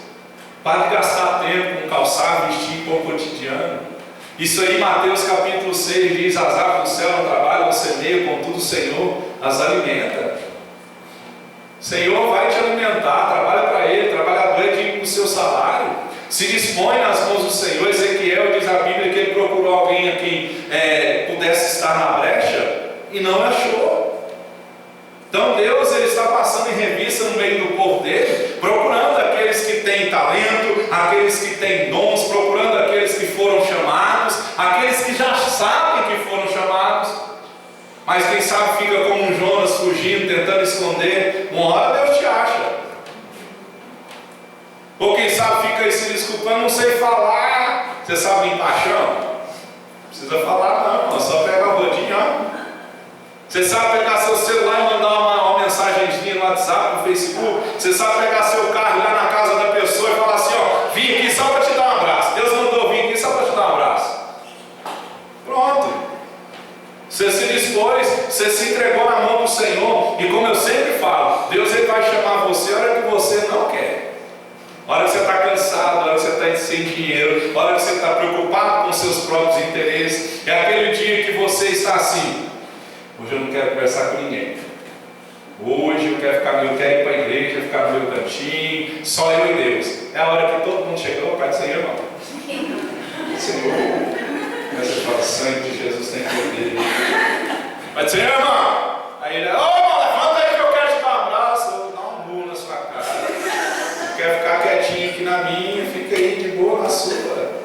Pare de gastar tempo com calçar, vestir com o cotidiano. Isso aí, Mateus capítulo 6 diz: as aves do céu não trabalham, você meia, contudo o Senhor as alimenta. O Senhor vai te alimentar, trabalha para Ele, trabalhador é digno do seu salário. Se dispõe nas mãos do Senhor. Ezequiel diz a Bíblia que ele procurou alguém a quem pudesse estar na brecha e não achou. Então Deus, Ele está passando em revista no meio do povo dele, procurando aqueles que têm talento, aqueles que têm dons, procurando aqueles que foram chamados, aqueles que já sabem que foram chamados, mas quem sabe fica como um Jonas fugindo, tentando esconder. Uma hora Deus te acha. Ou quem sabe fica aí se desculpando, não sei falar. Você sabe limpar chão? Não precisa falar não, só pega a rodinha, ó. Você sabe pegar seu celular e mandar uma mensagenzinha no WhatsApp, no Facebook. Você sabe pegar seu carro e ir lá na casa da pessoa e falar assim, ó, vim aqui só para te dar um abraço. Deus mandou vir aqui só para te dar um abraço. Pronto. Você se dispôs, você se entregou na mão do Senhor. E como eu sempre falo, Deus, Ele vai chamar você a hora que você não quer. A hora que você está cansado, a hora que você está sem dinheiro, a hora que você está preocupado com seus próprios interesses. É aquele dia que você está assim: hoje eu não quero conversar com ninguém. Hoje eu quero ir para a igreja, ficar no meu cantinho, só eu e Deus. É a hora que todo mundo chegou, Pai do Senhor, irmão. Senhor, mas você fala, sangue de Jesus tem poder. Pai do Senhor, irmão. Aí ele, ô irmão, levanta aí que eu quero te dar um abraço. Eu vou dar um burro na sua cara. Quer ficar quietinho aqui na minha, fica aí de boa na sua.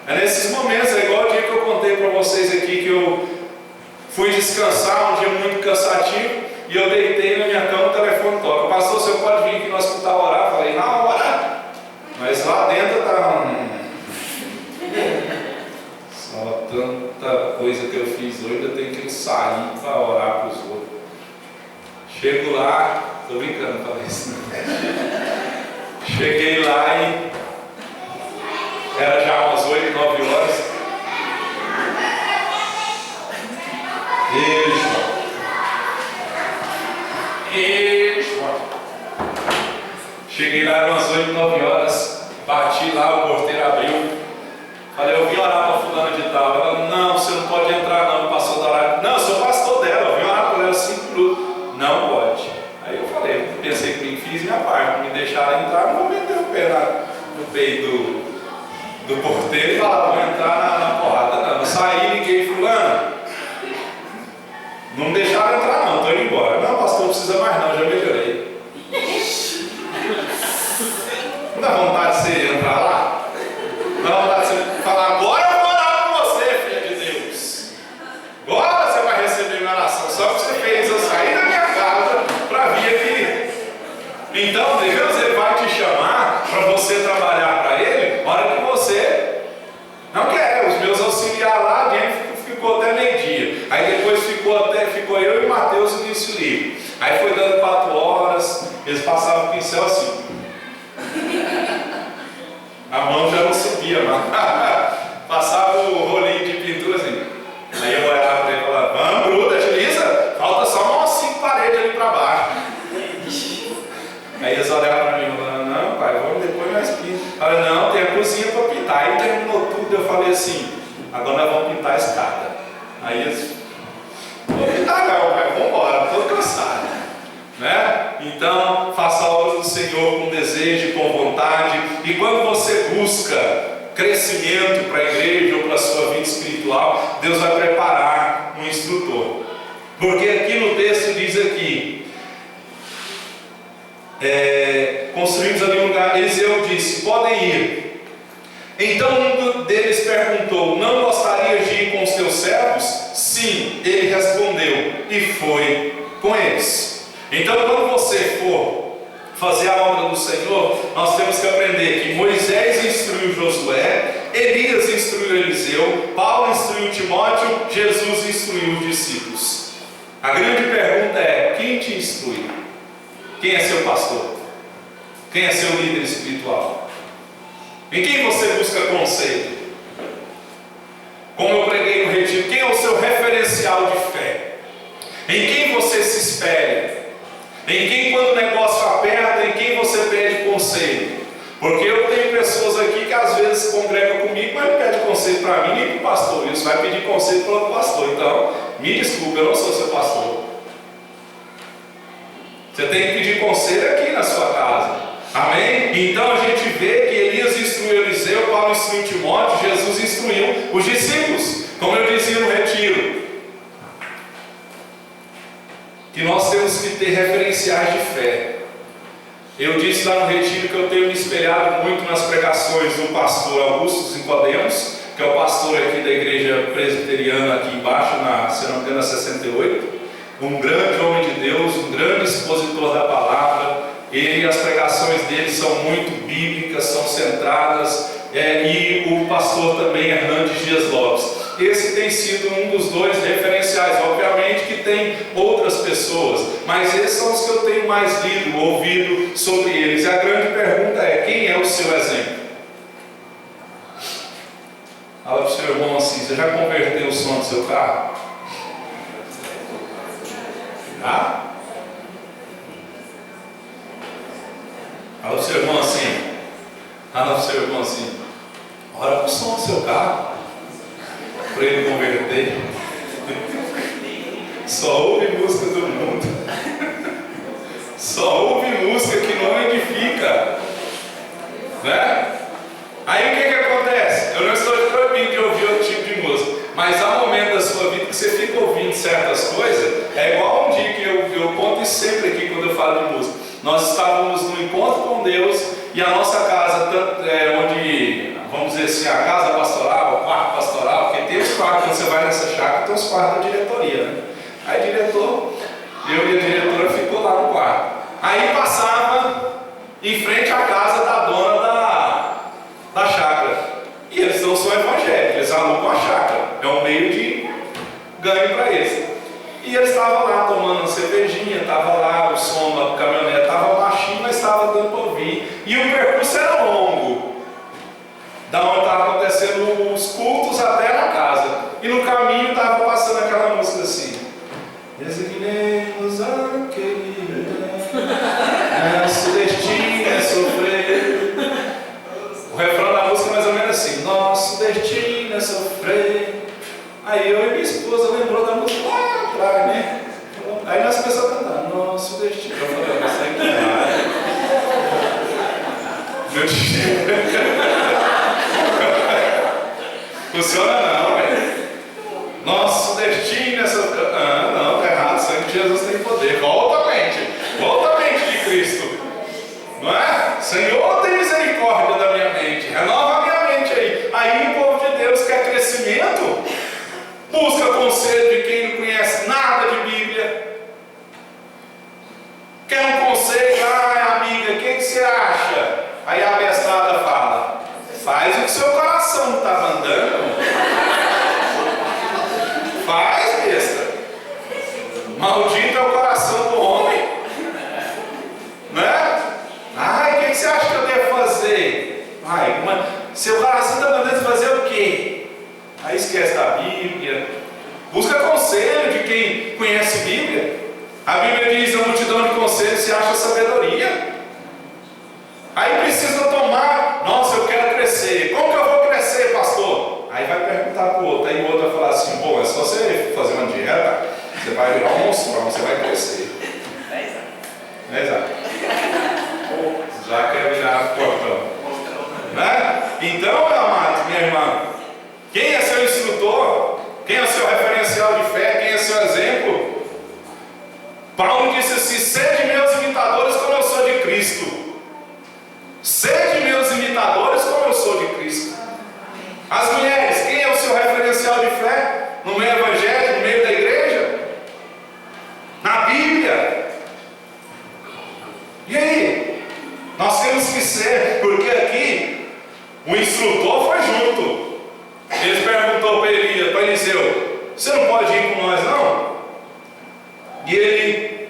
É nesses momentos, é igual o dia que eu contei para vocês aqui, que eu fui descansar, um dia muito cansativo, e eu deitei na minha cama, o telefone telefone toca. Pastor, você pode vir aqui no hospital orar? Eu falei, na hora. Mas lá dentro está só tanta coisa que eu fiz hoje, eu tenho que sair para orar para os outros. Chego lá, estou brincando, falei isso não. Cheguei lá e era já umas 8, 9 horas. Cheguei lá, eram umas 8, 9 horas. Bati lá, o porteiro abriu. Falei, eu vim orar para fulano de tal. Ela, não, você não pode entrar não, pastor da hora. Não, eu sou pastor dela, eu vim orar para ela 5 minutos. Não pode. Aí eu falei, pensei que fiz minha parte, me deixaram entrar, não vou meter o pé no peito do porteiro e falar, vou entrar na porrada. Não, eu saí, liguei, fulano. Não me deixaram entrar não, estou indo embora. Não, pastor, não precisa mais não, já melhorei. Não dá vontade de você entrar lá? Não dá vontade de você falar, agora eu vou orar com você, filha de Deus. Agora você vai receber minha oração. Só que você fez eu sair da minha casa para vir aqui. Então Deus ele vai te chamar para você trabalhar para Ele, na hora que você não quer. Os meus auxiliares lá dentro ficou até meio-dia. Aí depois ficou eu e o Mateus no início livre. Aí foi dando 4 horas, eles passavam o pincel assim. A mão já não subia, mas passava o rolinho de pintura assim. Aí eu olhava para ele e falava, vamos, gruda, agiliza, falta só umas 5 paredes ali para baixo. Aí eles olhavam para mim e falavam, não pai, vamos depois nós pintamos. Eu falei, não, tem a cozinha para pintar. Aí terminou tudo, eu falei assim, agora nós vamos pintar a escada. Aí eles, vou pintar não, pai, vamos embora, estou cansado. Né? Então, faça a obra do Senhor com desejo, com vontade. E quando você busca crescimento para a igreja ou para a sua vida espiritual, Deus vai preparar um instrutor. Porque aqui no texto diz aqui, construímos ali um lugar. Eliseu disse, podem ir. Então um deles perguntou, não gostarias de ir com os teus servos? Sim, ele respondeu, e foi com eles. Então quando você for fazer a obra do Senhor, nós temos que aprender que Moisés instruiu Josué, Elias instruiu Eliseu, Paulo instruiu Timóteo, Jesus instruiu os discípulos. A grande pergunta é, quem te instrui? Quem é seu pastor? Quem é seu líder espiritual? Em quem você busca conselho? Como eu preguei no retiro, quem é o seu referencial de fé? Em quem você se espelha? Em quem, quando o negócio aperta, em quem você pede conselho? Porque eu tenho pessoas aqui que às vezes congregam comigo, mas não pede conselho para mim nem para o pastor. Isso vai pedir conselho para o pastor. Então, me desculpe, eu não sou seu pastor. Você tem que pedir conselho aqui na sua casa. Amém? Então a gente vê que Elias instruiu Eliseu, Paulo instruiu Timóteo, Jesus instruiu os discípulos. Como eu dizia no retiro, que nós temos que ter referenciais de fé. Eu disse lá no retiro que eu tenho me espelhado muito nas pregações do pastor Augusto Nicodemos, que é o pastor aqui da igreja presbiteriana aqui embaixo, se não me engano, na 68. Um grande homem de Deus, um grande expositor da palavra. As pregações dele são muito bíblicas, são centradas, e o pastor também Hernandes Dias Lopes. Esse tem sido um dos dois referenciais. Obviamente que tem outras pessoas, mas esses são os que eu tenho mais lido, ouvido sobre eles. E a grande pergunta é, quem é o seu exemplo? Fala para o seu irmão assim, você já converteu o som do seu carro? Já? Fala para o seu irmão assim, ora para o som do seu carro, para ele converter. Só ouve música do mundo, só ouve música que não edifica, né? Aí o que acontece? Eu não estou te proibindo de ouvir outro tipo de música, mas há um momento da sua vida que você fica ouvindo certas coisas. É igual um dia que eu conto isso sempre aqui quando eu falo de música. Nós estávamos no encontro com Deus e a nossa casa, onde, vamos dizer assim, a casa pastoral, o quarto pastoral, porque tem os quartos, quando você vai nessa chácara, tem os quartos da diretoria, né? Aí o diretor, eu e a diretora ficou lá no quarto. Aí passava em frente à casa da dona da chácara. E eles não são evangélicos, eles alugam a chácara. É um meio de ganho para eles. E eles estavam lá tomando uma cervejinha, estava lá o som da caminhonete, estava baixinho, mas estava dando para ouvir. E o percurso era longo, da onde estava acontecendo os cultos até na casa. E no caminho estava passando aquela música assim: resignemos aquele nosso destino é sofrer. O refrão da música é mais ou menos assim: nosso destino é sofrer. Aí eu e minha esposa lembrou da música lá atrás, né? Aí nós começamos a cantar: nosso destino. Eu falei: não sei que é. Meu destino. Funciona não, velho. Nosso destino é sofrer. Ah, não, tá errado. O sangue de Jesus tem poder. Volta a mente de Cristo. Não é? Senhor, tem misericórdia da minha mente. Renova a minha mente aí. Aí o povo de Deus quer crescimento. Busca conselho de quem não conhece nada de Bíblia. Quer um conselho? Ah, amiga, o que você acha? Aí a bestada fala: faz o que seu coração está mandando. Faz, besta. Maldito é o coração do homem. Né? Ai, o que você acha que eu devo fazer? Ai, seu coração está mandando fazer o quê? Aí esquece da Bíblia. Busca conselho de quem conhece Bíblia. A Bíblia diz: na multidão de conselhos se acha sabedoria. Aí precisa tomar: nossa, eu quero crescer. Como que eu vou crescer, pastor? Aí vai perguntar para o outro. Aí o outro vai falar assim: bom, é só você fazer uma dieta, você vai virar um monstrão, você vai crescer. 10 anos. Já quer virar portão. Né? Então, meu amado, minha irmã, quem é seu instrutor? Quem é seu referencial de fé? Quem é seu exemplo? Paulo disse assim: sede meus imitadores como eu sou de Cristo. Sede meus imitadores como eu sou de Cristo. As mulheres, quem é o seu referencial de fé? No meio evangélico, no meio da igreja? Na Bíblia? E aí? Nós temos que ser, porque aqui o instrutor foi junto. Ele perguntou para Eliseu: você não pode ir com nós não? E ele,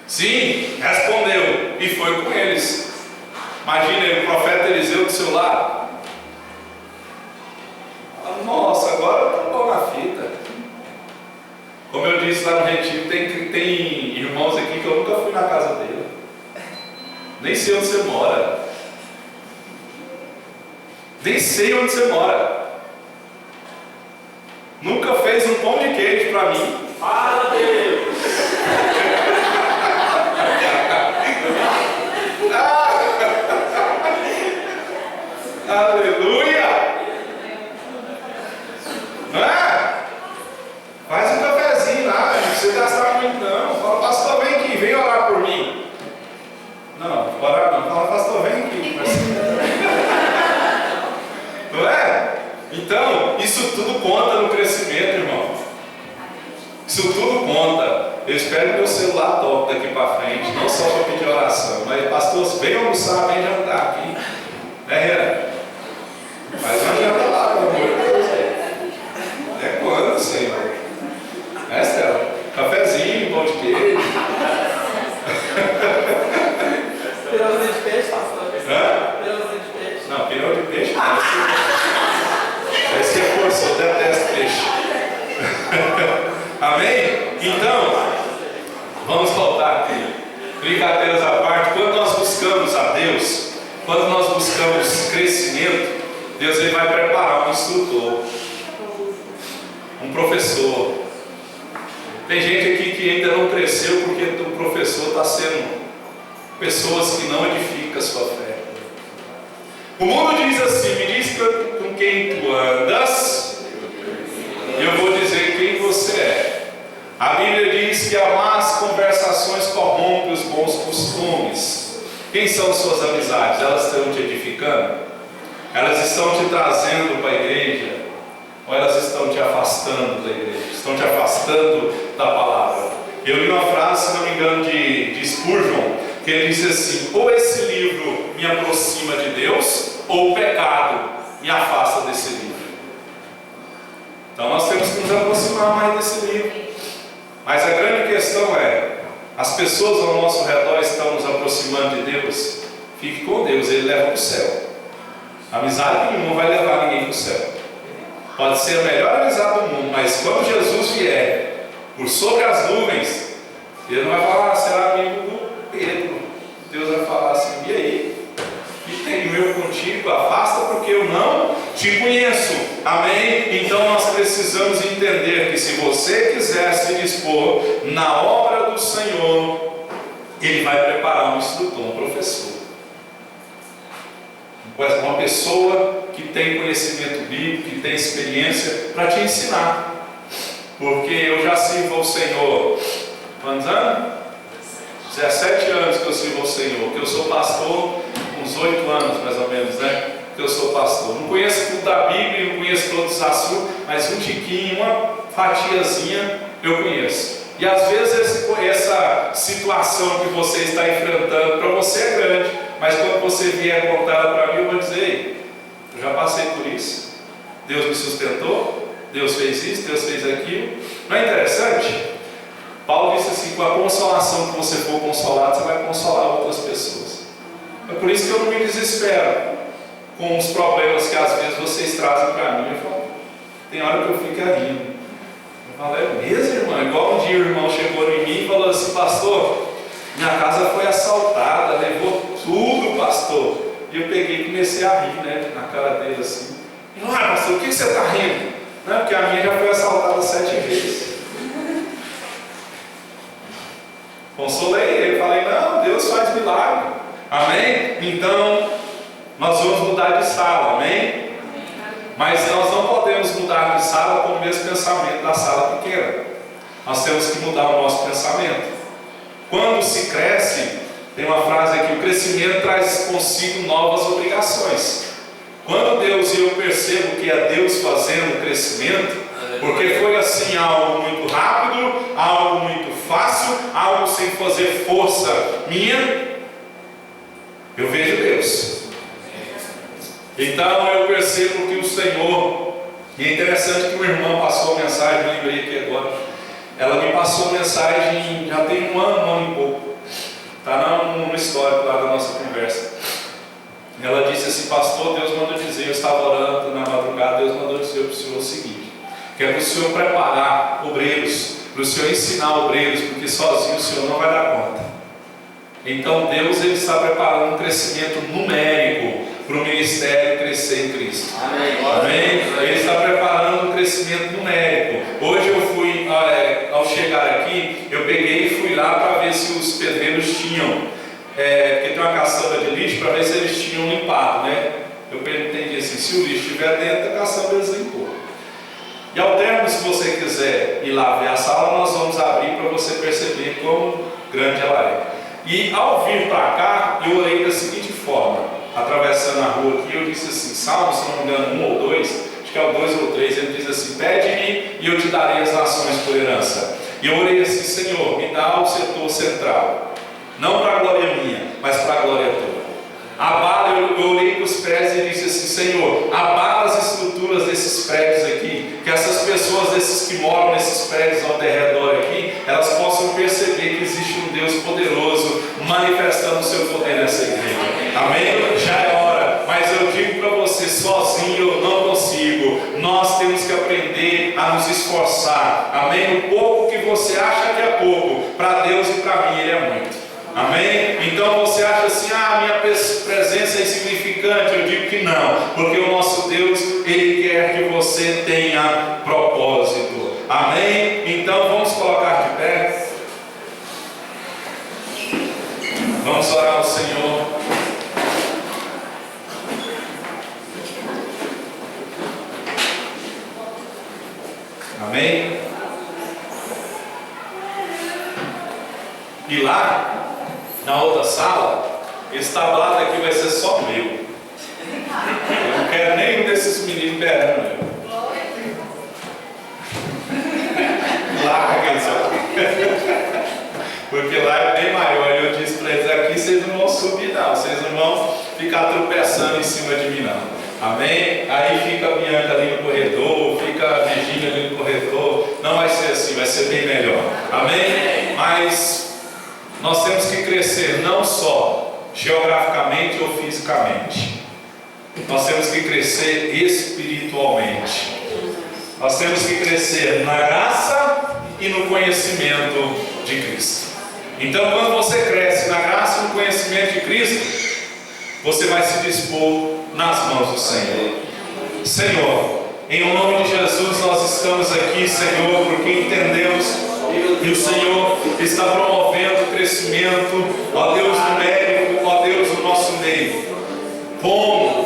sim, respondeu e foi com eles. Imagina o profeta Eliseu do seu lado. Nossa, agora eu estou bom na fita. Como eu disse lá no retiro, tem irmãos aqui que eu nunca fui na casa dele. Nem sei onde você mora. Nem sei onde você mora. Nunca fez um pão de queijo para mim. Fala, Deus! Aleluia! Não é? Faz um cafezinho lá, não precisa gastar muito não. Fala: pastor, vem aqui, vem orar por mim. Não, orar não. Fala: pastor, vem aqui. Não é? Então, isso tudo conta no crescimento, irmão. Isso tudo conta. Eu espero que meu celular toque daqui para frente, não só para pedir oração, mas pastor, vem almoçar, vem jantar aqui. Né, Renan? Faz uma janta lá, pelo amor de Deus. É quando, Senhor? É, Estela? Cafezinho, pão de queijo. Pirãozinho de peixe, pastor? Hã? Pirãozinho de peixe. Não, pirão de peixe não. Esse é força, eu detesto peixe. Amém? Então, vamos voltar aqui. Brincadeiras à parte, quando nós buscamos a Deus, quando nós buscamos crescimento, Deus ele vai preparar um instrutor, um professor. Tem gente aqui que ainda não cresceu porque o professor está sendo pessoas que não edificam a sua fé. O mundo diz assim: me diz com quem tu andas, e eu vou dizer quem você é. A Bíblia diz que as más conversações corrompem os bons costumes. Quem são suas amizades? Elas estão te edificando? Elas estão te trazendo para a igreja? Ou elas estão te afastando da igreja? Estão te afastando da palavra? Eu li uma frase, se não me engano, de Spurgeon, que ele diz assim: ou esse livro me aproxima de Deus, ou o pecado me afasta desse livro. Então nós temos que nos aproximar mais desse livro. Mas a grande questão é: as pessoas ao nosso redor estão nos aproximando de Deus? Fique com Deus, Ele leva para o céu. Amizade nenhuma vai levar ninguém para o céu. Pode ser a melhor amizade do mundo, mas quando Jesus vier por sobre as nuvens, Ele não vai falar: será amigo do Pedro. Deus vai falar assim: e aí? E tenho eu contigo? Afasta, porque eu não te conheço. Amém? Então nós precisamos entender que se você quiser se dispor na obra do Senhor, Ele vai preparar um instrutor, um professor, uma pessoa que tem conhecimento bíblico, que tem experiência para te ensinar. Porque eu já sirvo ao Senhor, quantos anos? 17 anos que eu sirvo ao Senhor, que eu sou pastor, uns 8 anos mais ou menos, né? Que eu sou pastor. Não conheço tudo da Bíblia, não conheço todos os assuntos, mas um tiquinho, uma fatiazinha eu conheço. E às vezes essa situação que você está enfrentando para você é grande, mas quando você vier contar para mim, eu vou dizer: ei, eu já passei por isso, Deus me sustentou, Deus fez isso, Deus fez aquilo. Não é interessante? Paulo disse assim: com a consolação que você for consolado, você vai consolar outras pessoas. É por isso que eu não me desespero com os problemas que às vezes vocês trazem para mim. Eu falo, tem hora que eu fico rindo. Eu falo: é mesmo, irmão? Igual um dia o irmão chegou em mim e falou assim: pastor, minha casa foi assaltada, levou tudo, pastor. E eu peguei e comecei a rir, né, na cara dele assim. E eu: ah, pastor, o que você está rindo? Não, porque a minha já foi assaltada 7 vezes. Consolei ele, falei: não, Deus faz milagre. Amém? Então nós vamos mudar de sala, amém? Mas nós não podemos mudar de sala com o mesmo pensamento da sala pequena. Nós temos que mudar o nosso pensamento. Quando se cresce, tem uma frase aqui: o crescimento traz consigo novas obrigações. Quando Deus, e eu percebo que é Deus fazendo o crescimento, porque foi assim, algo muito rápido, algo muito fácil, algo sem fazer força minha, eu vejo Deus. Então eu percebo que o Senhor, e é interessante que uma irmã passou a mensagem, eu lembrei aqui agora, ela me passou a mensagem já tem um ano e pouco, está no histórico lá da nossa conversa. Ela disse assim: pastor, Deus mandou dizer, eu estava orando na madrugada, Deus mandou dizer para o senhor o seguinte: que é para o senhor preparar obreiros, para o senhor ensinar obreiros, porque sozinho o senhor não vai dar conta. Então Deus, Ele está preparando um crescimento numérico para o ministério crescer em Cristo. Amém? Amém? Ele está preparando um crescimento numérico. Hoje eu fui, ao chegar aqui, eu peguei e fui lá para ver se os pedreiros tinham, porque tem uma caçamba de lixo, para ver se eles tinham limpado, né? Eu perguntei assim: se o lixo estiver dentro da caçamba, eles limpou. E ao término, se você quiser ir lá ver a sala, nós vamos abrir para você perceber quão grande ela é. E ao vir para cá, eu orei da seguinte forma, atravessando a rua aqui, eu disse assim: Salmo, se não me engano, 1 ou 2, acho que é o 2 ou 3, ele diz assim: pede-me e eu te darei as nações por herança. E eu orei assim: Senhor, me dá o setor central, não para a glória minha, mas para a glória tua. Abala, eu olhei para os prédios e disse assim: Senhor, abala as estruturas desses prédios aqui, que essas pessoas, esses que moram nesses prédios ao redor aqui, elas possam perceber que existe um Deus poderoso manifestando o seu poder nessa igreja. Amém? Já é hora, mas eu digo para você: sozinho eu não consigo. Nós temos que aprender a nos esforçar. Amém? O pouco que você acha que é pouco, para Deus e para mim ele é muito. Amém? Então você acha assim: ah, minha presença é insignificante. Eu digo que não, porque o nosso Deus, Ele quer que você tenha propósito. Amém? Então vamos colocar de pé. Vamos orar ao Senhor. Amém? E lá na outra sala, esse tablado aqui vai ser só meu. Eu não quero nenhum desses meninos berrando eu. Lá, porque lá é bem maior. Eu disse para eles: aqui não, vocês não vão ficar tropeçando em cima de mim não. Amém? Aí fica a Bianca ali no corredor, fica a Virgínia ali no corredor. Não vai ser assim, vai ser bem melhor. Amém? Mas nós temos que crescer não só geograficamente ou fisicamente. Nós temos que crescer espiritualmente. Nós temos que crescer na graça e no conhecimento de Cristo. Então, quando você cresce na graça e no conhecimento de Cristo, você vai se dispor nas mãos do Senhor. Senhor, em nome de Jesus, nós estamos aqui, Senhor, porque entendemos que o Senhor está promovendo o crescimento, ó Deus numérico, ó Deus, no nosso meio. Bom,